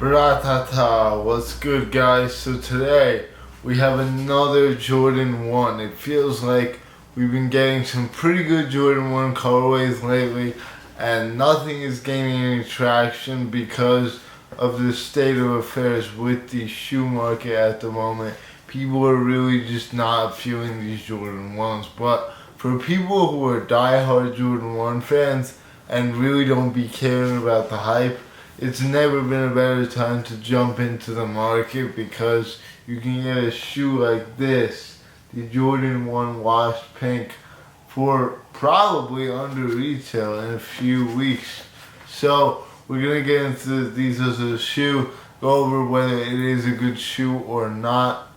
Bratata, what's good guys? So today we have another Jordan 1. It feels like we've been getting some pretty good Jordan 1 colorways lately and nothing is gaining any traction because of the state of affairs with the shoe market at the moment. People are really just not feeling these Jordan 1s, but for people who are diehard Jordan 1 fans and really don't be caring about the hype, it's never been a better time to jump into the market because you can get a shoe like this, the Jordan 1 washed pink, for probably under retail in a few weeks. So we're going to get into the details of the shoe, go over whether it is a good shoe or not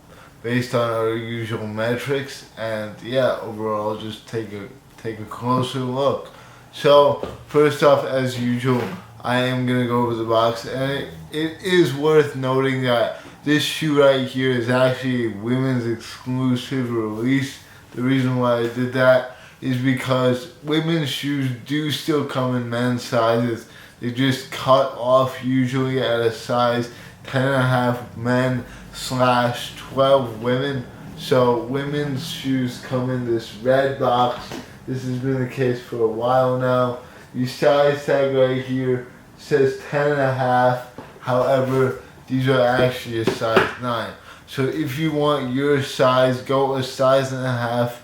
based on our usual metrics, and yeah, overall just take a closer look. So first off, as usual, I am going to go over the box, and it is worth noting that this shoe right here is actually a women's exclusive release. The reason why I did that is because women's shoes do still come in men's sizes. They just cut off usually at a size 10.5 men / 12 women. So women's shoes come in this red box. This has been the case for a while now. The size tag right here says 10.5. However, these are actually a size 9. So if you want your size, go a size and a half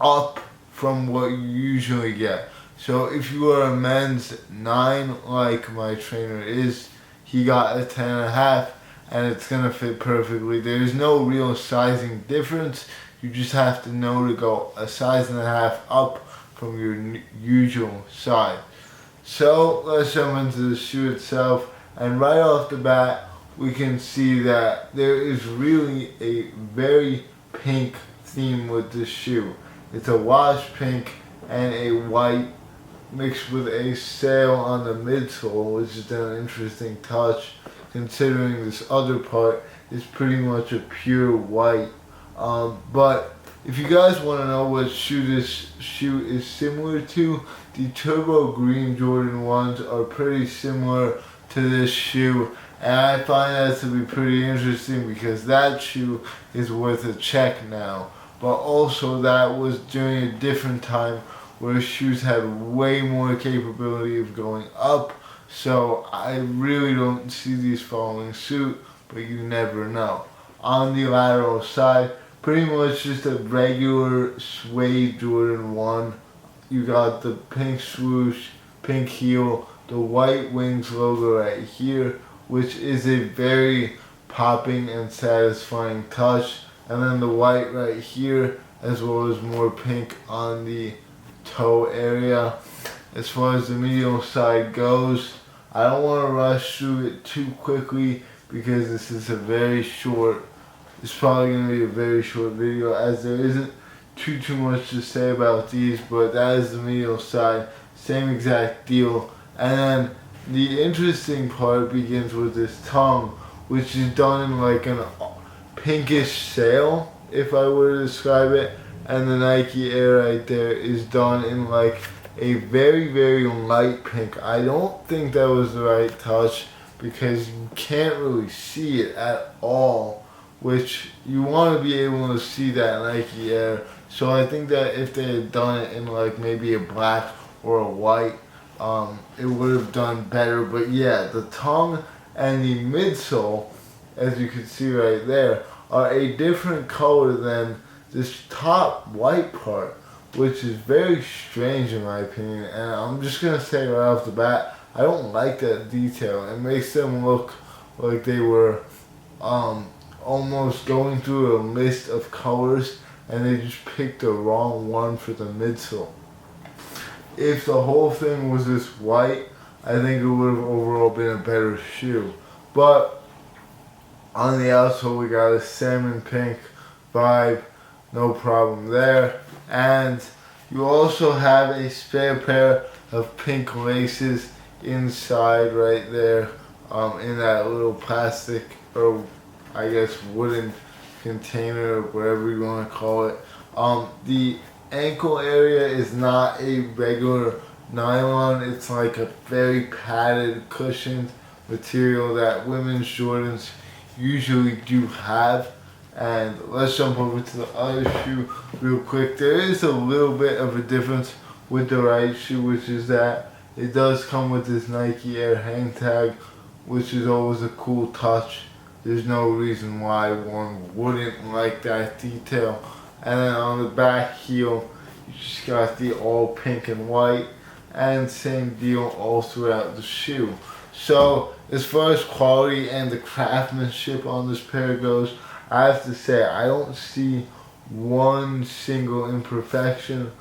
up from what you usually get. So if you are a men's 9 like my trainer is, he got a 10.5 and it's gonna fit perfectly. There's no real sizing difference. You just have to know to go a size and a half up from your usual size. So let's jump into the shoe itself, and right off the bat we can see that there is really a very pink theme with this shoe. It's a wash pink and a white mixed with a sail on the midsole, which is an interesting touch considering this other part is pretty much a pure white. But if you guys want to know what shoe this shoe is similar to, the turbo green Jordan 1s are pretty similar to this shoe, and I find that to be pretty interesting because that shoe is worth a check now. But also that was during a different time where shoes had way more capability of going up, so I really don't see these following suit, but you never know. On the lateral side, pretty much just a regular suede Jordan 1. You got the pink swoosh, pink heel, the white wings logo right here, which is a very popping and satisfying touch. And then the white right here, as well as more pink on the toe area. As far as the medial side goes, I don't want to rush through it too quickly because this is a very short, it's probably going to be a very short video as there isn't too much to say about these, but that is the medial side, same exact deal. And then the interesting part begins with this tongue, which is done in like an pinkish sail, if I were to describe it, and the Nike Air right there is done in like a very light pink. I don't think that was the right touch because you can't really see it at all, which you want to be able to see that Nike Air. So I think that if they had done it in like maybe a black or a white, it would have done better. But yeah, the tongue and the midsole, as you can see right there, are a different color than this top white part, which is very strange in my opinion. And I'm just gonna say right off the bat, I don't like that detail. It makes them look like they were almost going through a list of colors and they just picked the wrong one for the midsole. If the whole thing was this white, I think it would have overall been a better shoe. But on the outsole we got a salmon pink vibe, no problem there. And you also have a spare pair of pink laces inside right there, in that little plastic or I guess wooden container or whatever you want to call it. The ankle area is not a regular nylon, it's like a very padded, cushioned material that women's Jordans usually do have. And let's jump over to the other shoe real quick. There is a little bit of a difference with the right shoe, which is that it does come with this Nike Air hang tag, which is always a cool touch. There's no reason why one wouldn't like that detail. And then on the back heel, you just got the all pink and white, and same deal all throughout the shoe. So as far as quality and the craftsmanship on this pair goes, I have to say I don't see one single imperfection.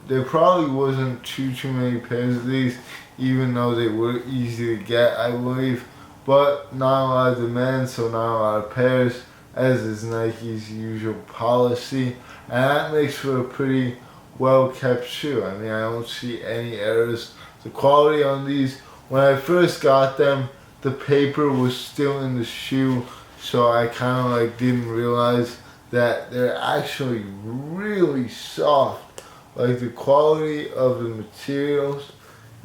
There probably wasn't too many pairs of these, even though they were easy to get, I believe. But not a lot of demand, so not a lot of pairs, as is Nike's usual policy. And that makes for a pretty well kept shoe. I mean, I don't see any errors. The quality on these, when I first got them, the paper was still in the shoe, so I kind of like didn't realize that they're actually really soft. Like the quality of the materials,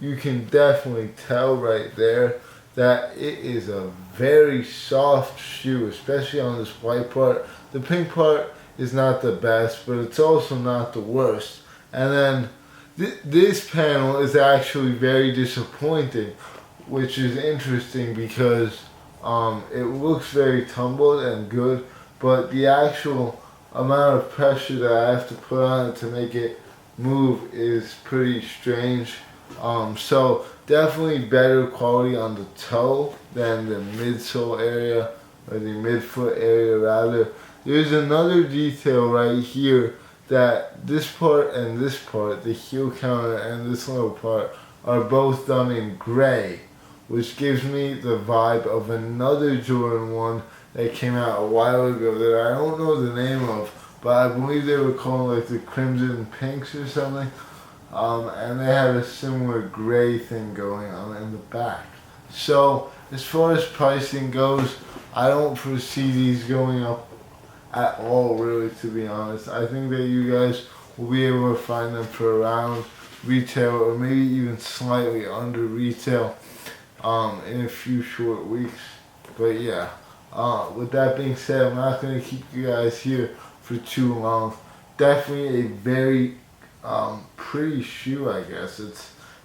you can definitely tell right there that it is a very soft shoe, especially on this white part. The pink part is not the best, but it's also not the worst. And then this panel is actually very disappointing, which is interesting because it looks very tumbled and good, but the actual amount of pressure that I have to put on it to make it move is pretty strange. So definitely better quality on the toe than the midsole area, or the midfoot area rather. There's another detail right here that this part and this part, the heel counter and this little part, are both done in gray, which gives me the vibe of another Jordan 1 that came out a while ago that I don't know the name of, but I believe they were called like the Crimson Pinks or something. And they had a similar gray thing going on in the back. So as far as pricing goes, I don't foresee these going up at all, really, to be honest. I think that you guys will be able to find them for around retail, or maybe even slightly under retail in a few short weeks. But yeah, with that being said, I'm not going to keep you guys here for too long. Definitely a very pretty shoe, I guess.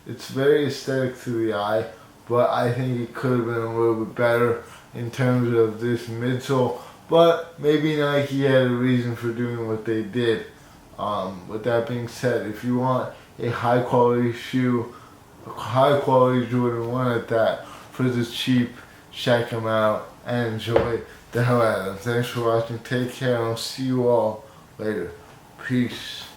It's very aesthetic to the eye, but I think it could have been a little bit better in terms of this midsole. But maybe Nike had a reason for doing what they did. With that being said, if you want a high quality shoe, a high quality Jordan 1 at that, for the cheap, check them out and enjoy the hell out of them. Thanks for watching. Take care, and I'll see you all later. Peace.